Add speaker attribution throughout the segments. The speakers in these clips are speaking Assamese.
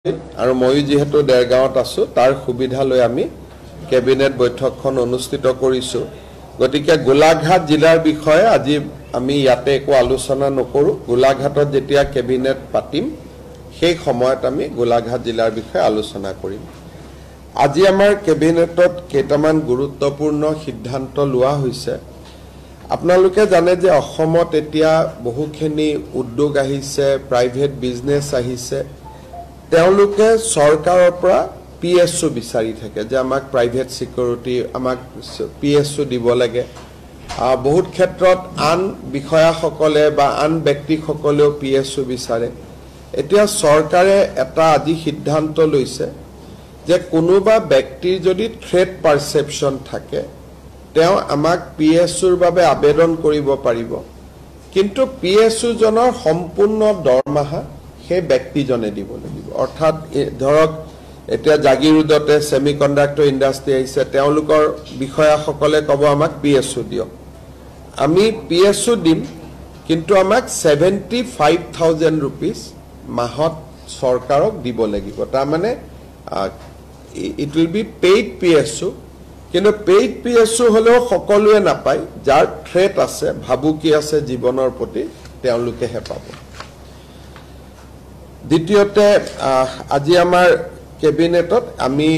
Speaker 1: আৰু ময়ো যেহেতু দেৰগাঁৱত আছো তাৰ সুবিধা লৈ আমি কেবিনেট বৈঠকখন অনুষ্ঠিত কৰিছো গতিকে গোলাঘাট জিলাৰ বিষয়ে আজি আমি ইয়াতে একো আলোচনা নকৰো গোলাঘাটত যেতিয়া কেবিনেট পাতিম সেই সময়ত আমি গোলাঘাট জিলাৰ বিষয়ে আলোচনা কৰিম আজি আমাৰ কেবিনেটত কেইটামান গুৰুত্বপূৰ্ণ সিদ্ধান্ত লোৱা হৈছে আপোনালোকে জানে যে অসমত এতিয়া বহুখিনি উদ্যোগ আহিছে প্ৰাইভেট বিজনেছ আহিছে তেওঁলোকে চৰকাৰৰ পৰা পিএছও বিচাৰি থাকে যে আমাক প্ৰাইভেট সিকিউৰিটি আমাক পিএছও দিব লাগে বহুত ক্ষেত্ৰত আন বিষয়াসকলে বা আন ব্যক্তিসকলেও পিএছও বিচাৰে এতিয়া চৰকাৰে এটা আজি সিদ্ধান্ত লৈছে যে কোনোবা ব্যক্তিৰ যদি থ্ৰেট পাৰসেপশন থাকে তেওঁ আমাক পিএছওৰ বাবে আবেদন কৰিব পাৰিব কিন্তু পিএছও জনৰ সম্পূৰ্ণ দৰমহা সেই ব্যক্তিজনে দিব লাগিব অৰ্থাৎ ধৰক এতিয়া জাগিৰোডতে সেমিকন্ডাক্টৰ ইন্ডাষ্ট্ৰি আছে তেওঁলোকৰ বিষয়াসকলে কব আমাক পিএছও দিও আমি পিএছও দিম কিন্তু আমাক 75000 रुपीस মাহত চৰকাৰক দিব লাগিব তাৰ মানে it will be paid PSO কিন্তু পেইড পিএছও হলেও সকলোৱে নাপায় যাৰ থ্ৰেট আছে ভাবুকি আছে জীৱনৰ প্ৰতি তেওঁলোকেহে পাব দ্বিতীয়তে আজি আমাৰ কেবিনেটত আমি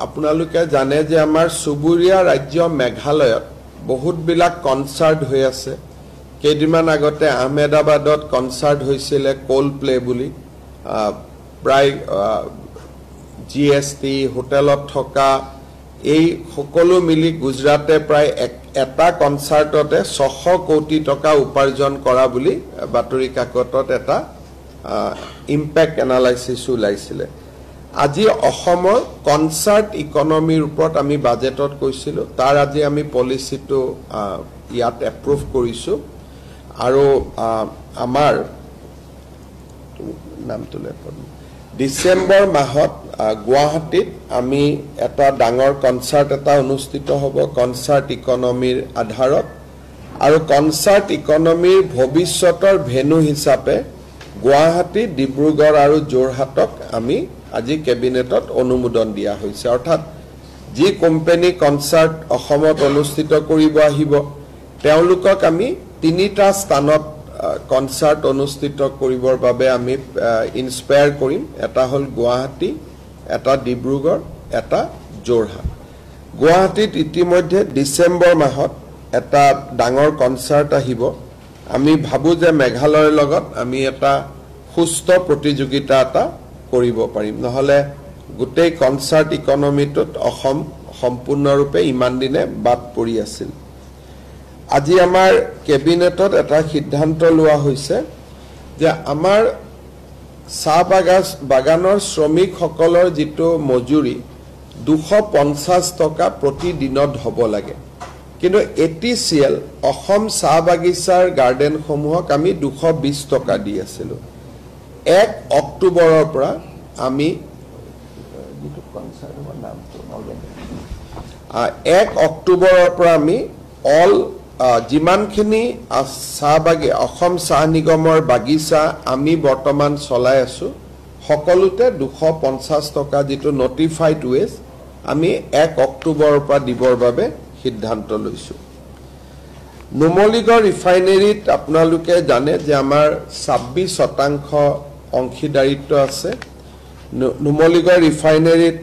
Speaker 1: আপোনালোকে জানে যে আমাৰ সুবুৰীয়া ৰাজ্য মেঘালয়ত বহুত বিলাক কনসাৰ্ট হৈ আছে কেইদিনমান আগতে আহমেদাবাদত কনসাৰ্ট হৈছিল কোল প্লে বুলি প্ৰায় জিএসটি হোটেলত থকা এই সকলো মিলি গুজৰাটে প্ৰায় এটা কনসাৰ্টতে 600 কোটি টকা উপাৰ্জন কৰা বুলি বাতৰি কাকতত এটা ইম্প্যাক্ট এনালাইসিস ওলাইছিল আজি অসমৰ কনসাৰ্ট ইকনমিৰ ওপৰত আমি বাজেটত কৈছিলো তাৰ আজি আমি পলিচিটো ইয়াত এপ্ৰুভ কৰিছো আৰু আমাৰ নামটো লেপন ডিসেম্বৰ মাহত গুৱাহাটীত আমি এটা ডাঙৰ কনসাৰ্ট এটা অনুষ্ঠিত হ'ব কনসাৰ্ট ইকনমিৰ আধাৰত আৰু কনসাৰ্ট ইকনমিৰ ভৱিষ্যতৰ ভেনু হিচাপে গুৱাহাটী ডিব্ৰুগড় আৰু যোৰহাটক আমি আজি কেবিনেটত অনুমোদন দিয়া হৈছে অৰ্থাৎ যি কোম্পানী কনসাৰ্ট অসমত অনুষ্ঠিত কৰিব আহিব তেওঁলোকক আমি তিনিটা স্থানত কনসাৰ্ট অনুষ্ঠিত কৰিবৰ বাবে আমি ইনস্পায়াৰ কৰিম এটা হল গুৱাহাটী এটা ডিব্ৰুগড় এটা যোৰহাট গুৱাহাটীত ইতিমধ্যে ডিসেম্বৰ মাহত এটা ডাঙৰ কনসাৰ্ট আহিব আমি ভাবু যে মেঘালয়ৰ লগত আমি এটা সুস্থ প্ৰতিযোগিতা এটা কৰিব পাৰিম নহলে গোটেই কনসাৰ্ট ইকনমিটোত অসম সম্পূৰ্ণৰূপে ইমান দিনে বাদ পৰি আছিল আজি আমাৰ কেবিনেটত এটা সিদ্ধান্ত লোৱা হৈছে যে আমাৰ চাহ বাগানৰ শ্ৰমিকসকলৰ যিটো মজুৰি 250 টকা প্ৰতি দিনত হ'ব লাগে কিন্তু এটিসিএল অসম চাহ বাগিচাৰ গাৰ্ডেন সমূহক আমি 220 টকা দি আছিল 1 অক্টোবৰৰ পৰা আমি 1 অক্টোবৰৰ পৰা আমি অল জিমানখিনি চাহবাগী অসম চাহ নিগমৰ বাগিচা আমি বৰ্তমান চলাই আছো সকলোতে 250 টকা যেটো নটিফাইড ওয়েজ আমি 1 অক্টোবৰৰ পৰা দিবৰ বাবে সিদ্ধান্ত লৈছো নুমলীগড় ৰিফাইনাৰীত আপোনালোকে জানে যে আমাৰ 26% অংশীদাৰিত্ব আছে নুমলীগড় ৰিফাইনাৰীত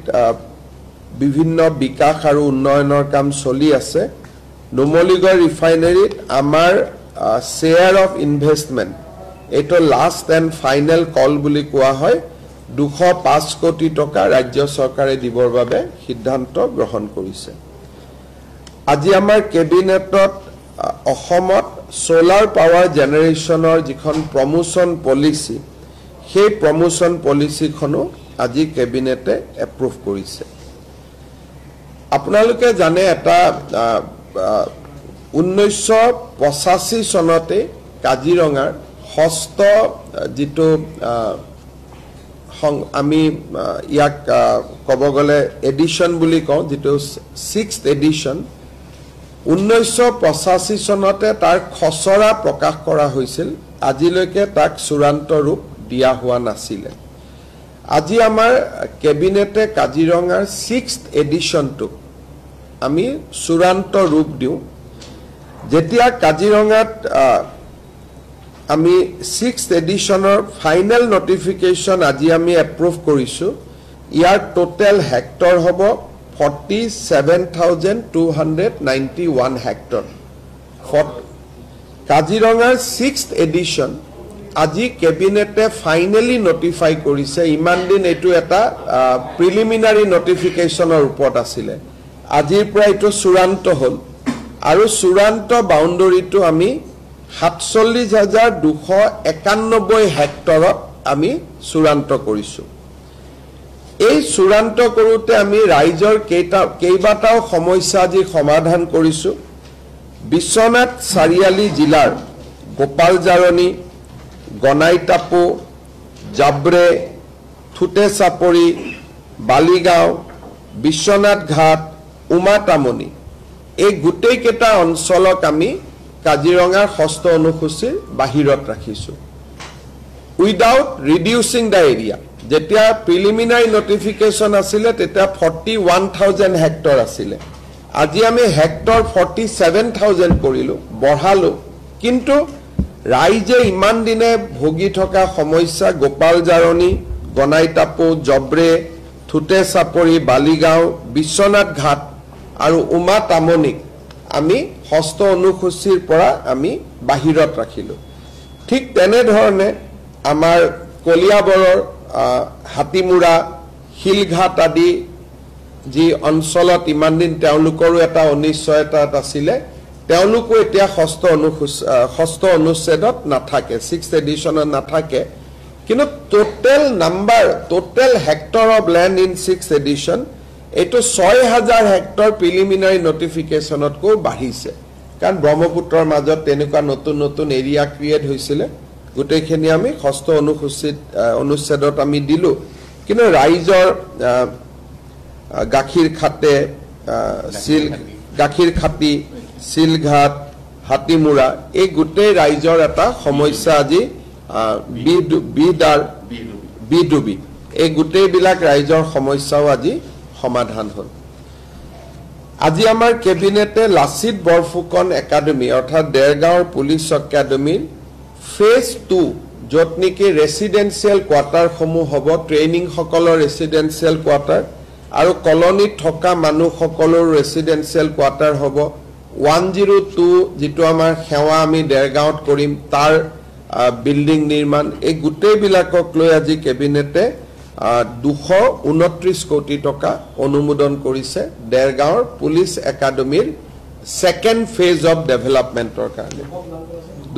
Speaker 1: বিভিন্ন বিকাশ আৰু উন্নয়নৰ কাম চলি আছে নুমলীগড় ৰিফাইনাৰীত আমাৰ শেয়াৰ অফ ইনভেষ্টমেন্ট এটো লাষ্ট এণ্ড ফাইনেল কল বুলি কোৱা হয় 205 কোটি টকা ৰাজ্য চৰকাৰে দিবৰ বাবে সিদ্ধান্ত গ্ৰহণ কৰিছে আজি আমাৰ কেবিনেটত অসমত সোলাৰ পাৱাৰ জেনাৰেশনৰ যিখন প্ৰমোশন পলিচি সেই প্ৰমোশন পলিচিখনো আজি কেবিনেটে এপ্ৰুভ কৰিছে আপোনালোকে জানে এটা 1985 চনতে কাজিৰঙাৰ ষষ্ঠ যেটো আমি ইয়াক কব গলে এডিশন বুলি কওঁ যেটো 6th এডিশন 1985 চনতে তাৰ খসৰা প্ৰকাশ কৰা হৈছিল আজিলৈকে তাক চূড়ান্ত ৰূপ দিয়া হোৱা নাছিল আজি আমাৰ কেবিনেটে কাজিৰঙাৰ 6th এডিশ্যনটো আমি চূড়ান্ত ৰূপ দিওঁ যেতিয়া কাজিৰঙাত আমি 6th এডিশ্যনৰ ফাইনেল নটিফিকেশ্যন আজি আমি এপ্ৰুভ কৰিছোঁ ইয়াৰ টোটেল হেক্টৰ হ'ব 47,291 হেক্টৰ কাজিৰঙাৰ 6th এডিশ্যন আজি কেবিনেটে ফাইনেলি নটিফাই কৰিছে ইমান দিন এইটো এটা প্ৰিলিমিনাৰী নটিফিকেশ্যনৰ ওপৰত আছিলে আজিৰ পৰা এইটো চূড়ান্ত হ'ল আৰু চূড়ান্ত বাউণ্ডাৰীটো আমি 47,291 হেক্টৰত আমি চূড়ান্ত কৰিছোঁ এই চূড়ান্ত কৰোঁতে আমি ৰাইজৰ কেইবাটাও সমস্যা আজি সমাধান কৰিছোঁ বিশ্বনাথ চাৰিআলি জিলাৰ গোপালজাৰণী গনাইটাপু জাব্ৰে থুটে চাপৰি বালিগাঁও বিশ্বনাথ ঘাট উমাতামনি এই গোটেইকেইটা অঞ্চলক আমি কাজিৰঙাৰ ষষ্ঠ অনুসূচীৰ বাহিৰত ৰাখিছোঁ উইদাউট ৰিডিউচিং দ্য এৰিয়া যেতিয়া প্ৰিলিমিনাৰী নটিফিকেশ্যন আছিলে তেতিয়া 41,000 হেক্টৰ আছিলে আজি আমি হেক্টৰ 47,000 কৰিলোঁ বঢ়ালোঁ কিন্তু ৰাইজে ইমান দিনে ভোগী থকা সমস্যা গোপালজাৰণী গনাইটাপু জব্ৰে থুটে চাপৰি বালিগাঁও বিশ্বনাথ ঘাট আৰু উমাতামনিক আমি ষষ্ঠ অনুসূচীৰ পৰা আমি বাহিৰত ৰাখিলোঁ ঠিক তেনেধৰণে আমাৰ কলিয়াবৰৰ হাতীমুৰা শিলঘাট আদি যি অঞ্চলত ইমান দিন তেওঁলোকৰো এটা অনিশ্চয়তাত আছিলে তেওঁলোকো এতিয়া ষষ্ঠ অনুচ্ছেদত নাথাকে 6th এডিশ্যনত নাথাকে কিন্তু total hectare of land in 6th edition এইটো 6,000 হেক্টৰ প্ৰিলিমিনাৰী নটিফিকেশ্যনতকৈ বাঢ়িছে কাৰণ ব্ৰহ্মপুত্ৰৰ মাজত তেনেকুৱা নতুন নতুন এৰিয়া ক্ৰিয়েট হৈছিলে গোটেইখিনি আমি ষষ্ঠ অনুচ্ছেদত আমি দিলোঁ কিন্তু ৰাইজৰ গাখীৰ খাটি শিলঘাট হাতীমুৰা এই গোটেই ৰাইজৰ এটা সমস্যা আজি বিডুবি এই গোটেইবিলাক ৰাইজৰ সমস্যাও আজি সমাধান হ'ল আজি আমাৰ কেবিনেটে লাচিত বৰফুকন একাডেমি অৰ্থাৎ দেৰগাঁৱৰ পুলিচ একাডেমিৰ ফেজ 2 য'ত নেকি ৰেচিডেন্সিয়েল কোৱাৰ্টাৰসমূহ হ'ব ট্ৰেইনিংসকলৰ ৰেচিডেন্সিয়েল কোৱাৰ্টাৰ আৰু কলনীত থকা মানুহসকলৰ ৰেচিডেন্সিয়েল কোৱাৰ্টাৰ হ'ব 102 যিটো আমাৰ সেৱা আমি দেৰগাঁৱত কৰিম তাৰ বিল্ডিং নিৰ্মাণ এই গোটেইবিলাকক লৈ আজি কেবিনেটে 229 কোটি টকা অনুমোদন কৰিছে দেৰগাঁৱৰ পুলিচ একাডেমিৰ সেকেন্ড ফেজ অফ ডেভেলপমেন্টৰ কাৰণে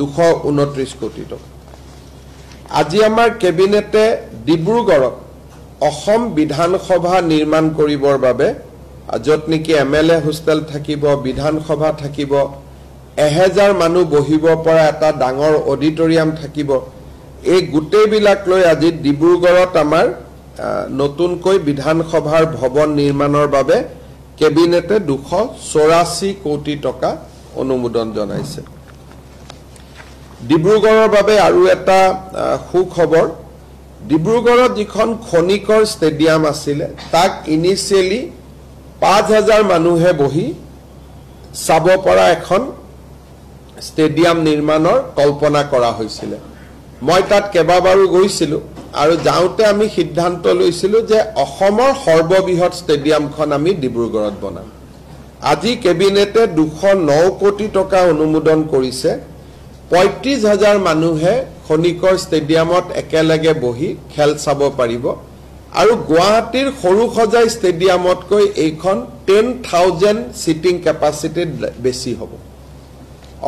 Speaker 1: 229 কোটি টকা আজি আমাৰ কেবিনেটে ডিব্ৰুগড়ত অসম বিধানসভা নিৰ্মাণ কৰিবৰ বাবে য'ত নেকি MLA হোষ্টেল থাকিব বিধানসভা থাকিব 1000 মানুহ বহিব পৰা এটা ডাঙৰ অডিটৰিয়াম থাকিব এই গোটেইবিলাক লৈ আজি ডিব্ৰুগড়ত আমাৰ নতুনকৈ বিধানসভাৰ ভৱন নিৰ্মাণৰ বাবে কেবিনেটে 284 কোটি টকা অনুমোদন জনাইছে ডিব্ৰুগড়ৰ বাবে আৰু এটা সুখবৰ ডিব্ৰুগড়ত যিখন খনিকৰ ষ্টেডিয়াম আছিলে তাক ইনিচিয়েলি 5,000 মানুহে বহি চাব পৰা এখন ষ্টেডিয়াম নিৰ্মাণৰ কল্পনা কৰা হৈছিল মই তাত কেইবাবাৰো গৈছিলোঁ আৰু যাওঁতে আমি সিদ্ধান্ত লৈছিলোঁ যে অসমৰ সৰ্ববৃহৎ ষ্টেডিয়ামখন আমি ডিব্ৰুগড়ত বনাম আজি কেবিনেটে 209 কোটি টকা অনুমোদন কৰিছে 35,000 মানুহে খনিকৰ ষ্টেডিয়ামত একেলগে বহি খেল চাব পাৰিব আৰু গুৱাহাটীৰ সৰুসজাই ষ্টেডিয়ামতকৈ এইখন 10,000 সিটিং কেপাচিটিত বেছি হ'ব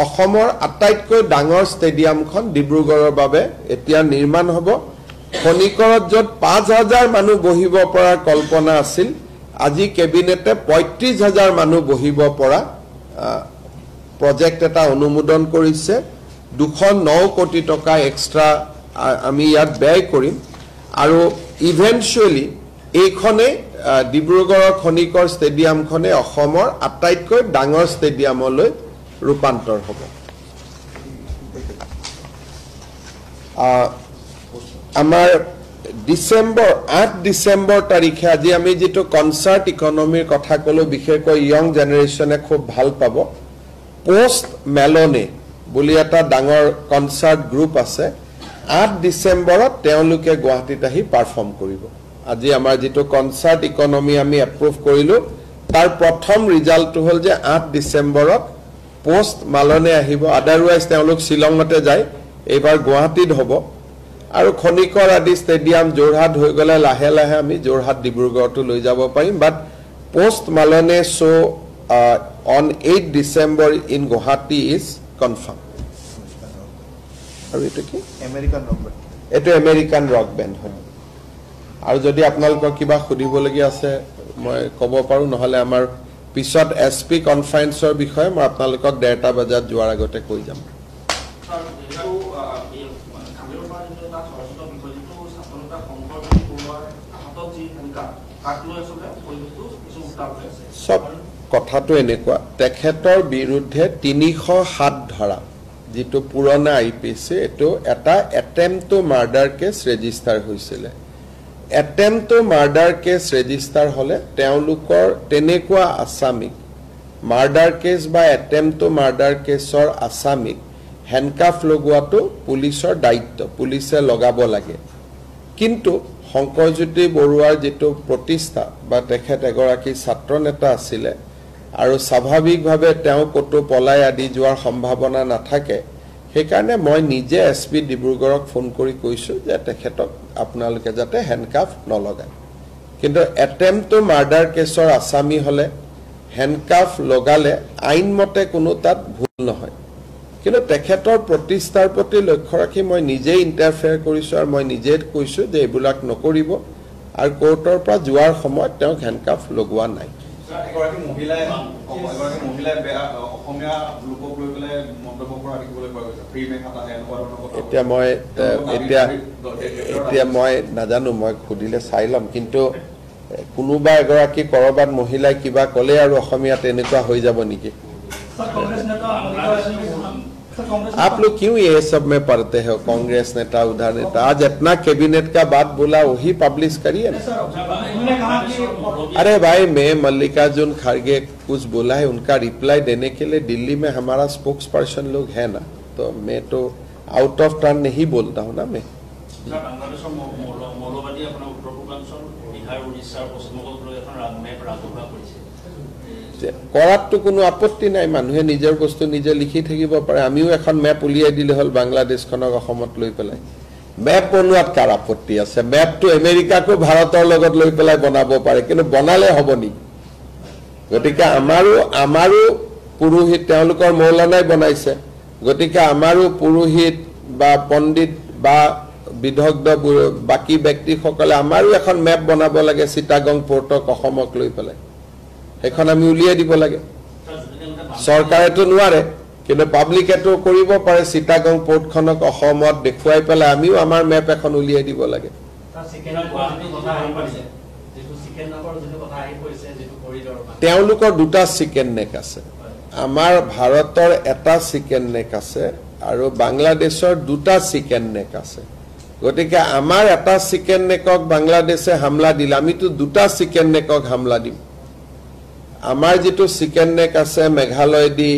Speaker 1: অসমৰ আটাইতকৈ ডাঙৰ ষ্টেডিয়ামখন ডিব্ৰুগড়ৰ বাবে এতিয়া নিৰ্মাণ হ'ব খনিকৰত য'ত 5,000 মানুহ বহিব পৰা কল্পনা আছিল আজি কেবিনেটে 35,000 মানুহ বহিব পৰা প্ৰজেক্ট এটা অনুমোদন কৰিছে 209 কোটি টকা এক্সট্ৰা আমি ইয়াত ব্যয় কৰিম আৰু ইভেন্টুৱেলি এইখনে ডিব্ৰুগড়ৰ খনিকৰ ষ্টেডিয়ামখনে অসমৰ আটাইতকৈ ডাঙৰ ষ্টেডিয়ামলৈ ৰূপান্তৰ হ'ব আমাৰ ডিসেম্বৰ 8 ডিসেম্বৰ তাৰিখে আজি আমি যেটো কনসাৰ্ট ইকনমিৰ কথা কলো বিশেষকৈ ইয়ং জেনাৰেশনে খুব ভাল পাব পোষ্ট মেলনে বুলি এটা ডাঙৰ কনসাৰ্ট গ্ৰুপ আছে 8 ডিসেম্বৰত তেওঁলোকে গুৱাহাটীত আহি পাৰফৰ্ম কৰিব আজি আমাৰ যেটো কনসাৰ্ট ইকনমি আমি এপ্ৰুভ কৰিলো তাৰ প্ৰথম ৰিজাল্টটো হল যে 8 ডিসেম্বৰত পোষ্ট মালনে আহিব আদাৰৱাইজ তেওঁলোক শিলংতে যায় এবাৰ গুৱাহাটীত হ'ব আৰু খনিকৰ আদি ষ্টেডিয়াম জোৰহাট হৈ গলে লাহে লাহে আমি জোৰহাট ডিব্ৰুগড়টো লৈ যাব পাৰিম বাট post মালনে show on 8 December in Guwahati is confirmed আৰু এটো কি
Speaker 2: আমেৰিকান ৰক বেণ্ড
Speaker 1: এটো আমেৰিকান ৰক বেণ্ড হয় আৰু যদি আপোনালোকৰ কিবা খুদিবলগীয়া আছে মই ক'ব পাৰো নহলে আমাৰ পিছত এসপি কনফাৰেন্সৰ বিষয়ে মই আপোনালোকক 1:30 বজাত যোৱাৰ আগতে কৈ যাম সব কথাটো এনেকুৱা তেখেতৰ বিৰুদ্ধে 307 ধৰা যেটো পুৰণা আইপিসি এটো এটা attempt to murder case register হৈছিল attempt to murder case register হলে তেওঁলোকৰ তেনেকুৱা আসামিক মাৰ্ডাৰ কেস বা অ্যাটেম্পট টু মাৰ্ডাৰ কেসৰ আসামিক হ্যান্ডকাফ লগোৱাটো পুলিচৰ দায়িত্ব পুলিচে লগাব লাগে কিন্তু শংকৰজ্যোতি বৰুৱাৰ যেটো প্ৰতিষ্ঠা বা তেখেত এগৰাকী ছাত্ৰ নেতা আছিল আৰু স্বাভাৱিকভাৱে তেওঁ কতো পলাই আদি যোৱাৰ সম্ভাৱনা নাথাকে সেইকাৰণে মই নিজে এসপি ডিব্ৰুগড়ক ফোন কৰি কৈছো যে তেখেতক আপোনালোকে যাতে হ্যান্ডকাফ নলগায় কিন্তু অ্যাটেম্পট টু মাৰ্ডাৰ কেসৰ আসামি হলে হ্যান্ডকাফ লগালে আইনমতে কোনো তাত ভুল নহয় কিন্তু তেখেতৰ প্ৰতিষ্ঠাৰ প্ৰতি লক্ষ্য ৰাখি মই নিজে ইন্টাৰফেয়াৰ কৰিছো আৰু মই নিজে কৈছো যে এবিলাক নকৰিব আৰু কোৰ্টৰ পৰা যোৱাৰ সময়ত তেওঁ হ্যান্ডকাফ লগোৱা নাই
Speaker 2: এগৰাকী মহিলাই অসমীয়া লোকক লৈ পেলাই মন্তব্য কৰা দেখিবলৈ পোৱা গৈছে ফ্ৰী মেক হাতা এনেকুৱা
Speaker 1: এতিয়া মই নাজানো মই খুদিলে চাই লম কিন্তু কোনোবা এগৰাকী কৰবাত মহিলাই কিবা কলে আৰু অসমীয়াত এনেকুৱা হৈ যাব নেকি आप लोग क्यों ये सब में पढ़ते हो कांग्रेस नेता उधर नेता आज इतना कैबिनेट का बात बोला वही पब्लिश करिए ना अरे भाई मैं मल्लिकार्जुन खड़गे कुछ बोला है उनका रिप्लाई देने के लिए दिल्ली में हमारा स्पोक्स पर्सन लोग है ना तो मैं तो आउट ऑफ टर्न नहीं बोलता हूँ ना मैं কৰাটো কোনো আপত্তি নাই মানুহে নিজৰ বস্তু নিজে লিখি থাকিব পাৰে আমিও এখন ম্যাপ উলিয়াই দিলে হল বাংলাদেশখনক অসমত লৈ পেলাই ম্যাপ বনোৱাত কাৰ আপত্তি আছে ম্যাপটো আমেৰিকাকো ভাৰতৰ লগত লৈ পেলাই বনাব পাৰে কিন্তু বনালে হ'ব নি গতিকে আমাৰো পুৰোহিত তেওঁলোকৰ মৌলানাই বনাইছে গতিকে আমাৰো পুৰোহিত বা পণ্ডিত বা বিদগ্ধ বাকি ব্যক্তিসকলে আমাৰো এখন ম্যাপ বনাব লাগে চিটাগং পোৰ্টক অসমক লৈ পেলাই এখন আমি উলিয়াই দিব লাগে সৰকাৰেটো নোৱাৰে কিন্তু পাব্লিকেটো কৰিব পাৰে চিটাগং পোৰ্টখনক অসমত দেখুৱাই পেলাই আমিও আমাৰ ম্যাপ এখন উলিয়াই দিব লাগে তেওঁলোকৰ দুটা চিকেন নেক আছে আমাৰ ভাৰতৰ এটা চিকেন নেক আছে আৰু বাংলাদেশৰ দুটা চিকেন নেক আছে গতিকে আমাৰ এটা চিকেন নেকক বাংলাদেশে হামলা দিলে আমিতো দুটা চিকেন নেকক হামলা দিম আমাৰ যেটো চিকেন নেক আছে মেঘালয় দি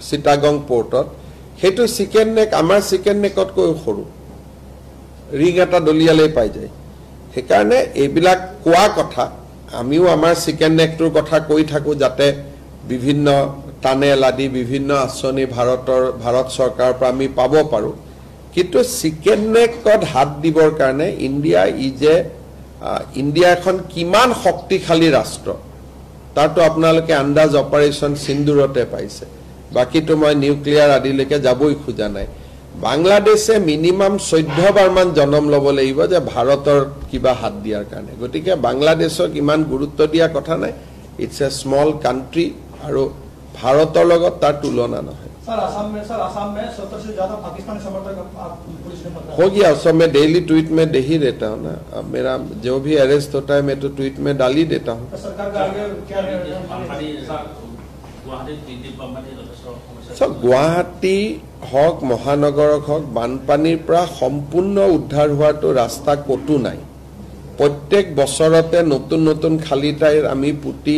Speaker 1: চিটাগং পোৰ্টত হেতু চিকেন নেক আমাৰ চিকেন নেকত কৈ সৰু ৰিং এটা দলিয়ালে পাই যায় সেইকাৰণে এইবিলাক কোৱা কথা আমিও আমাৰ চিকেন নেকটোৰ কথা কৈ থাকো যাতে বিভিন্ন টানেল আদি বিভিন্ন আঁচনি ভাৰত চৰকাৰৰ পৰা আমি পাব পাৰো কিন্তু চিকেন নেকত হাত দিবৰ কাৰণে ইণ্ডিয়া এখন কিমান শক্তিশালী ৰাষ্ট্ৰ তাতো আপোনালোকে আন্দাজ অপাৰেশন সিন্দুৰতে পাইছে বাকিটো মই নিউক্লিয়াৰ আদিলৈকে যাবই খোজা নাই বাংলাদেশে মিনিমাম 14 বাৰ মান জনম লব লাগিব যে ভাৰতৰ কিবা হাত দিয়াৰ কাৰণে গতিকে বাংলাদেশক ইমান গুৰুত্ব দিয়া কথা নাই ইটস এ স্মল কান্ট্ৰি আৰু ভাৰতৰ লগত তাৰ তুলনা নহয়
Speaker 3: सर असम में 70 से ज्यादा पाकिस्तानी समर्थक पुलिस ने पकड़ा
Speaker 1: हो गया सब मैं डेली ट्वीट में दे ही देता हूँ ना अब मेरा जो भी अरेस्ट होता है मैं तो ट्वीट में डाल ही देता हूँ
Speaker 3: सरकार का आगे क्या
Speaker 1: গুৱাহাটী হওক মহানগৰক হওক বানপানীৰ পৰা সম্পূৰ্ণ উদ্ধাৰ হোৱাটো ৰাস্তা কতো নাই প্ৰত্যেক বছৰতে নতুন নতুন খালী ঠাইৰ আমি পুতি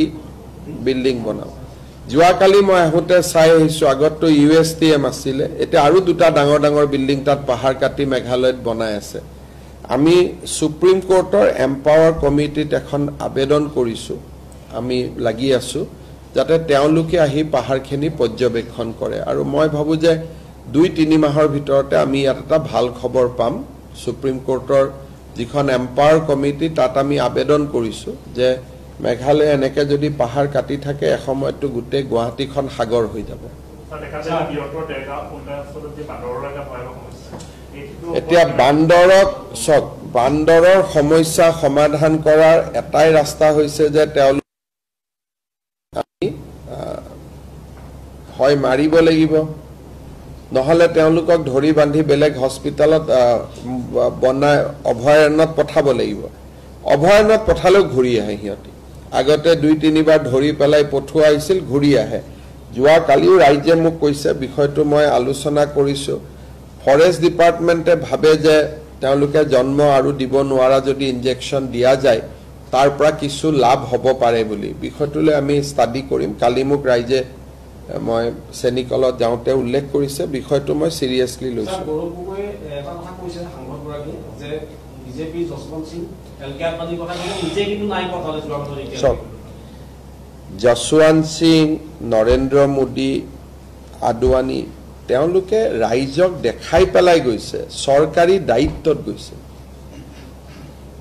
Speaker 1: বিল্ডিং বনাওঁ যোৱাকালি মই আহোঁতে চাই আহিছোঁ আগততো USTM আছিলে এতিয়া আৰু দুটা ডাঙৰ ডাঙৰ বিল্ডিং তাত পাহাৰ কাটি মেঘালয়ত বনাই আছে আমি সুপ্ৰিম কোৰ্টৰ এম্পাৱাৰ কমিটিত এখন আবেদন কৰিছোঁ আমি লাগি আছোঁ যাতে তেওঁলোকে আহি পাহাৰখিনি পৰ্যবেক্ষণ কৰে আৰু মই ভাবোঁ যে 2-3 মাহৰ ভিতৰতে আমি ইয়াত এটা ভাল খবৰ পাম সুপ্ৰিম কোৰ্টৰ যিখন এম্পাৱাৰ কমিটি তাত আমি আবেদন কৰিছোঁ যে মেঘালয় এনেকৈ যদি পাহাৰ কাটি থাকে এসময়তো গোটেই গুৱাহাটীখন সাগৰ হৈ যাব এতিয়া বান্দৰৰ সমস্যা সমাধান কৰাৰ এটাই ৰাস্তা হৈছে যে তেওঁলোক হয় মাৰিব লাগিব নহলে তেওঁলোকক ধৰি বান্ধি বেলেগ হস্পিটালত বনাই অভয়াৰণ্যত পঠাব লাগিব অভয়াৰণ্যত পঠালেও ঘূৰি আহে সিহঁতি আগতে 2-3 বাৰ ধৰি পেলাই পঠোৱা হৈছিল ঘূৰি আহে যোৱাকালিও ৰাইজে মোক কৈছে বিষয়টো মই আলোচনা কৰিছোঁ ফৰেষ্ট ডিপাৰ্টমেণ্টে ভাবে যে তেওঁলোকে জন্ম আৰু দিব নোৱাৰা যদি ইনজেকশ্যন দিয়া যায় তাৰ পৰা কিছু লাভ হ'ব পাৰে বুলি বিষয়টোলৈ আমি ষ্টাডি কৰিম কালি মোক ৰাইজে মই চেনিকলত যাওঁতে উল্লেখ কৰিছে বিষয়টো মই সিৰিয়াসলি লৈছোঁ যশৱন্ত সিং নৰেন্দ্ৰ মোদী আদৱানী তেওঁলোকে ৰাইজক দেখাই পেলাই গৈছে চৰকাৰী দায়িত্বত গৈছে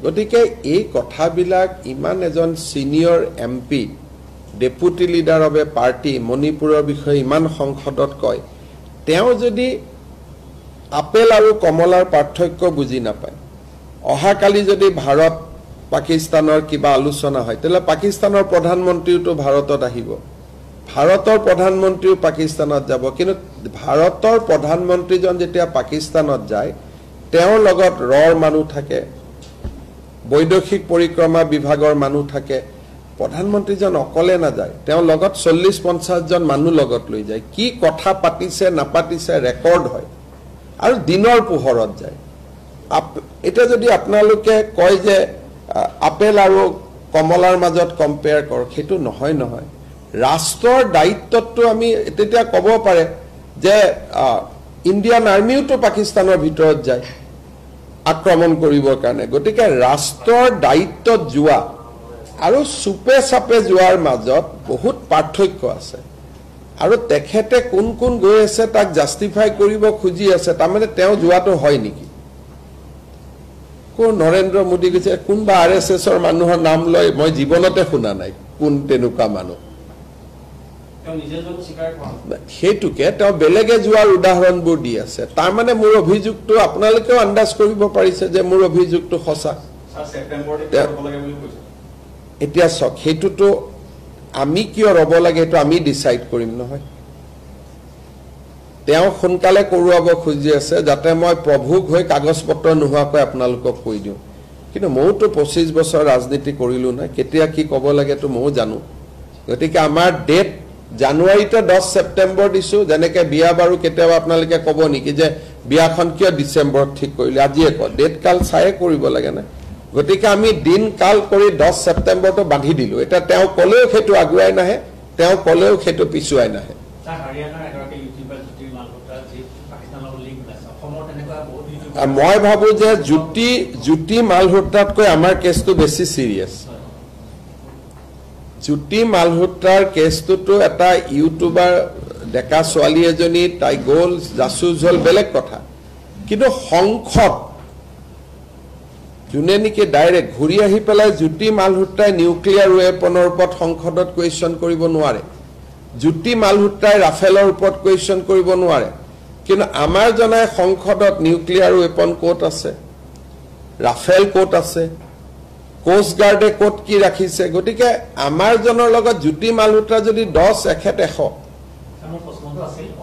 Speaker 1: গতিকে এই কথাবিলাক ইমান এজন senior MP deputy leader of A party মণিপুৰৰ বিষয়ে ইমান সংসদত কয় তেওঁ যদি আপেল আৰু কমলাৰ পাৰ্থক্য বুজি নাপায় অহাকালি যদি ভাৰত পাকিস্তানৰ কিবা আলোচনা হয় তেলে পাকিস্তানৰ প্ৰধানমন্ত্ৰীটো ভাৰতত আহিব ভাৰতৰ প্ৰধানমন্ত্ৰীও পাকিস্তানত যাব কিন্তু ভাৰতৰ প্ৰধানমন্ত্ৰীজন যেতিয়া পাকিস্তানত যায় তেওঁৰ লগত ৰৰ মানুহ থাকে বৈদেশিক পৰিক্ৰমা বিভাগৰ মানুহ থাকে প্ৰধানমন্ত্ৰীজন অকলে না যায় তেওঁ লগত 40-50 জন মানুহ লগত লৈ যায় কি কথা পাতিছে নাপাতিছে ৰেকৰ্ড হয় আৰু দিনৰ পোহৰত যায় এটা যদি আপোনালোকে কয় যে আপেল আৰু কমলাৰ মাজত কম্পেয়াৰ কৰ সেইটো নহয় ৰাষ্ট্ৰৰ দায়িত্বটো আমি তেতিয়া ক'ব পাৰে যে ইণ্ডিয়ান আৰ্মিওটো পাকিস্তানৰ ভিতৰত যায় আক্ৰমণ কৰিবৰ কাৰণে গতিকে ৰাষ্ট্ৰৰ দায়িত্বত যোৱা আৰু সুপে সাপে যোৱাৰ মাজত বহুত পাৰ্থক্য আছে আৰু তেখেতে কোন গৈ আছে তাক জাস্টিফাই কৰিব খুজি আছে তাৰমানে তেওঁ যোৱাটো হয় নেকি কোন নৰেন্দ্ৰ মোদী গৈছে কোনবা RSSৰ মানুহৰ নাম লয় মই জীৱনতে শুনা নাই কোন তেনেকুৱা মানুহ সেইটোকে তেওঁ বেলেগে যোৱাৰ উদাহৰণবোৰ দি আছে তাৰমানে মোৰ অভিযোগটো আপোনালোকেও আন্দাজ কৰিব পাৰিছে যে মোৰ অভিযোগটো সঁচা এতিয়া চক সেইটোতো আমি কিয় ৰব লাগে সেইটো আমি ডিসাইড কৰিম নহয় তেওঁ সোনকালে কৰোৱাব খুজি আছে যাতে মই প্ৰভুক হৈ কাগজ পত্ৰ নোহোৱাকৈ আপোনালোকক কৈ দিওঁ কিন্তু মইতো 25 বছৰ ৰাজনীতি কৰিলো না কেতিয়া কি ক'ব লাগে তো মই জানো গতিকে আমাৰ ডেট জানুৱাৰীতে 10 সেপ্টেম্বৰ দিছো যেনেকৈ বিয়া বাৰু কেতিয়াবা আপোনালোকে ক'ব নেকি যে বিয়াখন কিয় ডিসেম্বৰত ঠিক কৰিলে আজিয়ে ক ডেট কাল চাই কৰিব লাগে না গতিকে আমি দিন কাল কৰি 10 সেপ্টেম্বৰটো বান্ধি দিলো এটা তেওঁ কলেও সেইটো আগুৱাই নাহে তেওঁ কলেও সেইটো পিছুৱাই নাহে মই ভাবো যে জ্যোতি মালহোত্ৰাতকৈ আমাৰ কেছটো বেছি সিৰিয়াস জ্যোতি মালহোত্ৰাৰ কেছটো এটা ইউটিউবাৰ ডেকা ছোৱালী এজনী তাই গ'ল জাসুস হল বেলেগ কথা কিন্তু সংসদ যোনে নেকি ডাইৰেক্ট ঘূৰি আহি পেলাই জ্যোতি মালহোত্ৰাই নিউক্লিয়াৰ ৱেপনৰ ওপৰত সংসদত কুৱেশ্যন কৰিব নোৱাৰে জ্যোতি মালহোত্ৰাই ৰাফেলৰ ওপৰত কুৱেশ্যন কৰিব নোৱাৰে কিন্তু আমাৰ জনাই সংসদত নিউক্লিয়াৰ ৱেপন কোট আছে ৰাফেল কোট আছে কোষ্ট গাৰ্ডে কোট কি ৰাখিছে গতিকে আমাৰ জনৰ লগত জ্যোতি মালহোত্ৰা যদি 10 এখেত 100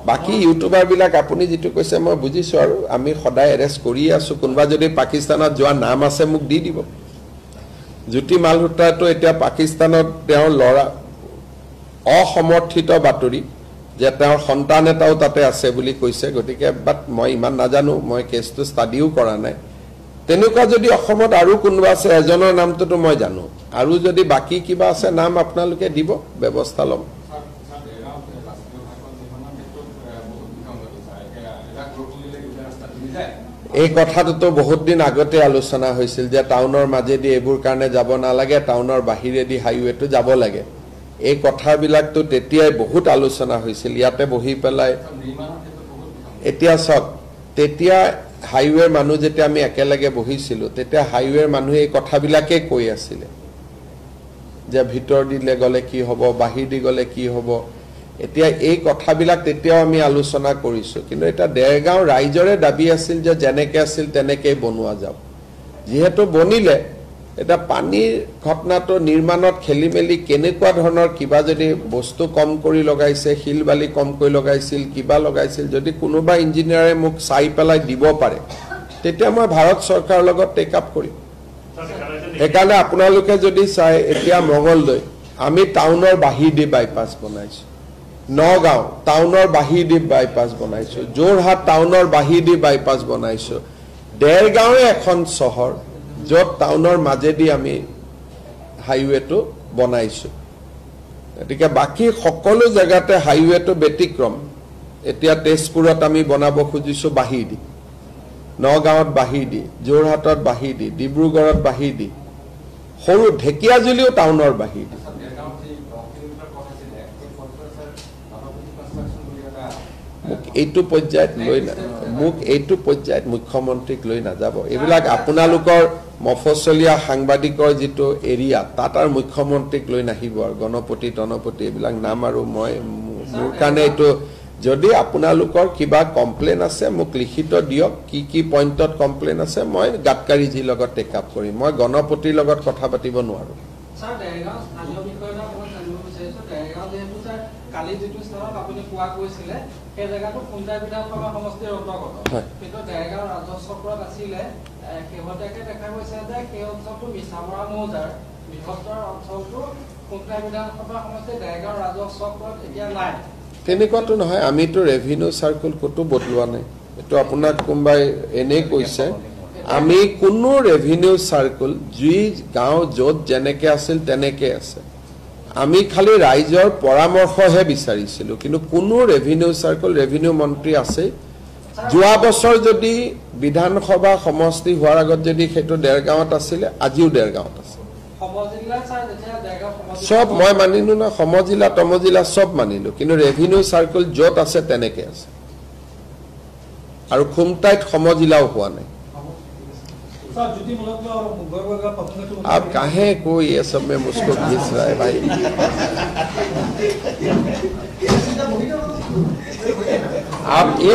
Speaker 1: বাকি ইউটিউবাৰ বিলাক আপুনি যেটো কৈছে মই বুজিছো আৰু আমি সদায় এৰেষ্ট কৰি আছো কোনবা যদি পাকিস্তানত যোৱা নাম আছে মোক দি দিব জ্যোতি মালহোত্ৰাটো এতিয়া পাকিস্তানত তেওঁ লৰা অসমৰ্থিত বাতৰি যে তেওঁৰ সন্তান এটাও তাতে আছে বুলি কৈছে গতিকে বাট মই ইমান নাজানো মই কেছটো ষ্টাডিও কৰা নাই তেনেকুৱা যদি অসমত আৰু কোনোবা আছে এজনৰ নামটোতো মই জানো আৰু যদি বাকি কিবা আছে নাম আপোনালোকে দিব ব্যৱস্থা ল'ম এই কথাটোতো বহুত দিন আগতে আলোচনা হৈছিল যে টাউনৰ মাজেদি এইবোৰ কাৰণে যাব নালাগে টাউনৰ বাহিৰেদি হাইৱেটো যাব লাগে এই কথাবিলাকতো তেতিয়াই বহুত আলোচনা হৈছিল ইয়াতে বহি পেলাই এতিয়া চাওক তেতিয়া হাইৱেৰ মানুহ যেতিয়া আমি একেলগে বহিছিলোঁ তেতিয়া হাইৱেৰ মানুহে এই কথাবিলাকে কৈ আছিলে যে ভিতৰ দিলে গ'লে কি হ'ব বাহিৰ দি গ'লে কি হ'ব এতিয়া এই কথাবিলাক তেতিয়াও আমি আলোচনা কৰিছোঁ কিন্তু এটা দেৰগাঁও ৰাইজৰে দাবী আছিল যে যেনেকৈ আছিল তেনেকেই বনোৱা যাওক যিহেতু বনিলে এটা পানীৰ ঘটনাটো নিৰ্মাণত খেলি মেলি কেনেকুৱা ধৰণৰ কিবা যদি বস্তু কম কৰি লগাইছে শিল বালি কম কৰি লগাইছিল কিবা লগাইছিল যদি কোনোবা ইঞ্জিনিয়াৰে মোক চাই পেলাই দিব পাৰে তেতিয়া মই ভাৰত চৰকাৰৰ লগত টেক আপ কৰিম সেইকাৰণে আপোনালোকে যদি চাই এতিয়া মঙলদৈ আমি টাউনৰ বাহিৰদি বাইপাছ বনাইছোঁ নগাঁও টাউনৰ বাহিৰদি বাইপাছ বনাইছোঁ যোৰহাট টাউনৰ বাহিৰদি বাইপাছ বনাইছোঁ দেৰগাঁৱে এখন চহৰ য'ত টাউনৰ মাজেদি আমি হাইৱেটো বনাইছোঁ গতিকে বাকী সকলো জেগাতে হাইৱেটো ব্যতিক্ৰম এতিয়া তেজপুৰত আমি বনাব খুজিছোঁ বাহিৰদি নগাঁৱত বাহিৰদি যোৰহাটত বাহিৰদি ডিব্ৰুগড়ত বাহিৰদি সৰু ঢেকিয়াজুলিও টাউনৰ বাহিৰদি মোক এইটো পৰ্যায়ত মুখ্যমন্ত্ৰীক লৈ নাযাব এইবিলাক আপোনালোকৰ মফচলীয়া সাংবাদিকৰ যিটো এৰিয়া তাত আৰু মুখ্যমন্ত্ৰীক লৈ নাহিব আৰু গণপতি এইবিলাক নাম আৰু মই মোৰ কাৰণে এইটো যদি আপোনালোকৰ কিবা কমপ্লেইন আছে মোক লিখিত দিয়ক কি পইণ্টত কমপ্লেইন আছে মই গাডকাৰীজীৰ লগত টেক আপ কৰিম মই গণপতিৰ লগত কথা পাতিব নোৱাৰোঁ
Speaker 4: কালি যেটো স্থানত আপুনি কোৱা কৈছিলে সেই জায়গাটো খুন্দাই বিধানসভা সমষ্টিৰ অন্তৰ্গত কিন্তু দেৰগাঁও ৰাজচক্ৰত আছিলে কেৱটাকে দেখা গৈছে যে সেই অঞ্চলটো মিছামৰা মৌজাৰ বৃহত্তৰ অঞ্চলটো খুন্দাই বিধানসভা সমষ্টিৰ দেৰগাঁও ৰাজচক্ৰত এতিয়া নাই
Speaker 1: তেনেকুৱাটো নহয় আমিতো ৰেভিনিউ চাৰ্কুল ক'তো বদলোৱা নাই এইটো আপোনাক কোনোবাই এনেই কৈছে আমি কোনো ৰেভিনিউ চাৰ্কুল যি গাঁও য'ত যেনেকৈ আছিল তেনেকৈ আছে আমি খালি ৰাইজৰ পৰামৰ্শহে বিচাৰিছিলোঁ কিন্তু কোনো ৰেভিনিউ চাৰ্কুল ৰেভিনিউ মন্ত্ৰী আছে যোৱা বছৰ যদি বিধানসভা সমষ্টি হোৱাৰ আগত যদি সেইটো দেৰগাঁৱত আছিলে আজিও দেৰগাঁৱত আছে সব মই মানিলোঁ না সমজিলা তমজিলা সব মানিলোঁ কিন্তু ৰেভিনিউ চাৰ্কুল য'ত আছে তেনেকৈ আছে আৰু খুমটাইত সমজিলাও হোৱা নাই आप काहे को ये सब में मुझको घिस रहा है भाई आप